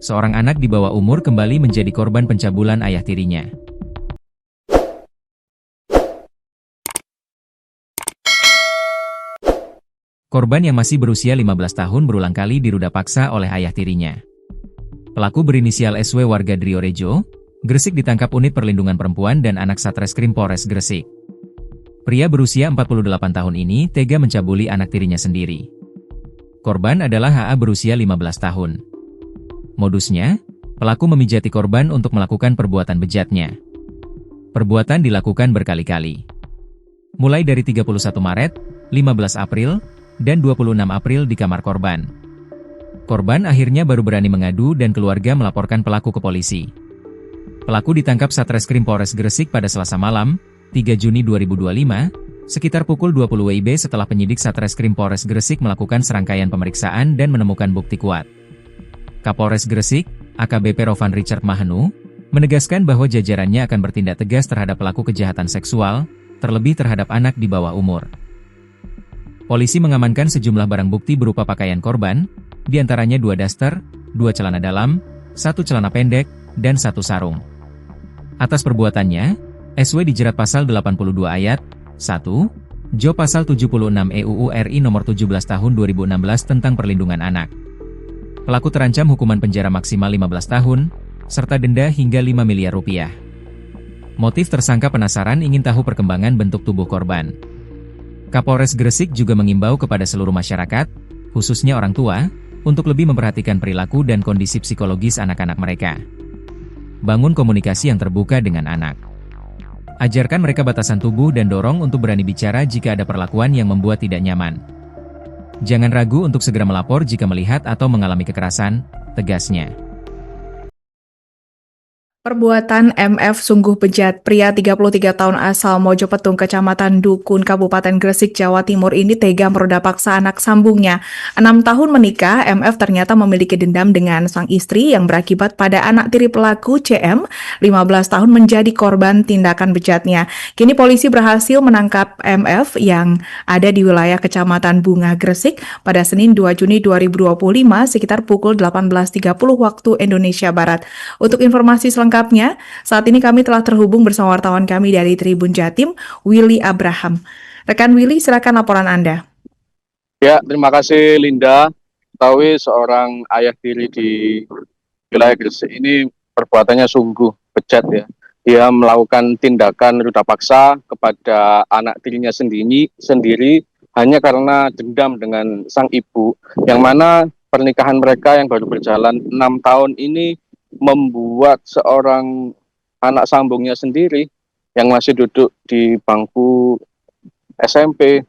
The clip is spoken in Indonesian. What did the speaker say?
seorang anak di bawah umur kembali menjadi korban pencabulan ayah tirinya. Korban yang masih berusia 15 tahun berulang kali diruda paksa oleh ayah tirinya. Pelaku berinisial SW warga Driorejo, Gresik ditangkap Unit Perlindungan Perempuan dan Anak Satreskrim Polres Gresik. Pria berusia 48 tahun ini tega mencabuli anak tirinya sendiri. Korban adalah HA berusia 15 tahun. Modusnya, pelaku memijati korban untuk melakukan perbuatan bejatnya. Perbuatan dilakukan berkali-kali. Mulai dari 31 Maret, 15 April, dan 26 April di kamar korban. Korban akhirnya baru berani mengadu dan keluarga melaporkan pelaku ke polisi. Pelaku ditangkap Satreskrim Polres Gresik pada Selasa malam, 3 Juni 2025, sekitar pukul 20 WIB setelah penyidik Satreskrim Polres Gresik melakukan serangkaian pemeriksaan dan menemukan bukti kuat. Kapolres Gresik, AKBP Rovan Richard Mahenu, menegaskan bahwa jajarannya akan bertindak tegas terhadap pelaku kejahatan seksual, terlebih terhadap anak di bawah umur. Polisi mengamankan sejumlah barang bukti berupa pakaian korban, diantaranya 2 daster, 2 celana dalam, 1 celana pendek, dan 1 sarung. Atas perbuatannya, SW dijerat pasal 82 ayat 1, Jo pasal 76 EUU RI nomor 17 tahun 2016 tentang perlindungan anak. Pelaku terancam hukuman penjara maksimal 15 tahun, serta denda hingga 5 miliar rupiah. Motif tersangka penasaran ingin tahu perkembangan bentuk tubuh korban. Kapolres Gresik juga mengimbau kepada seluruh masyarakat, khususnya orang tua, untuk lebih memperhatikan perilaku dan kondisi psikologis anak-anak mereka. Bangun komunikasi yang terbuka dengan anak. Ajarkan mereka batasan tubuh dan dorong untuk berani bicara jika ada perlakuan yang membuat tidak nyaman. Jangan ragu untuk segera melapor jika melihat atau mengalami kekerasan, tegasnya. Perbuatan MF sungguh bejat. Pria 33 tahun asal Mojopetung, Kecamatan Dukun, Kabupaten Gresik, Jawa Timur ini tega meroda paksa anak sambungnya. 6 tahun menikah, MF ternyata memiliki dendam dengan sang istri yang berakibat pada anak tiri pelaku CM, 15 tahun menjadi korban tindakan bejatnya. Kini polisi berhasil menangkap MF yang ada di wilayah Kecamatan Bunga, Gresik pada Senin 2 Juni 2025 sekitar pukul 18.30 waktu Indonesia Barat. Untuk informasi selengkapnya, saat ini kami telah terhubung bersama wartawan kami dari Tribun Jatim, Willy Abraham. Rekan Willy, silakan laporan Anda. Ya, terima kasih Linda. Ketahui seorang ayah tiri di wilayah Gresik ini perbuatannya sungguh bejat ya. Dia melakukan tindakan ruda paksa kepada anak tirinya sendiri hanya karena dendam dengan sang ibu, yang mana pernikahan mereka yang baru berjalan 6 tahun ini membuat seorang anak sambungnya sendiri yang masih duduk di bangku SMP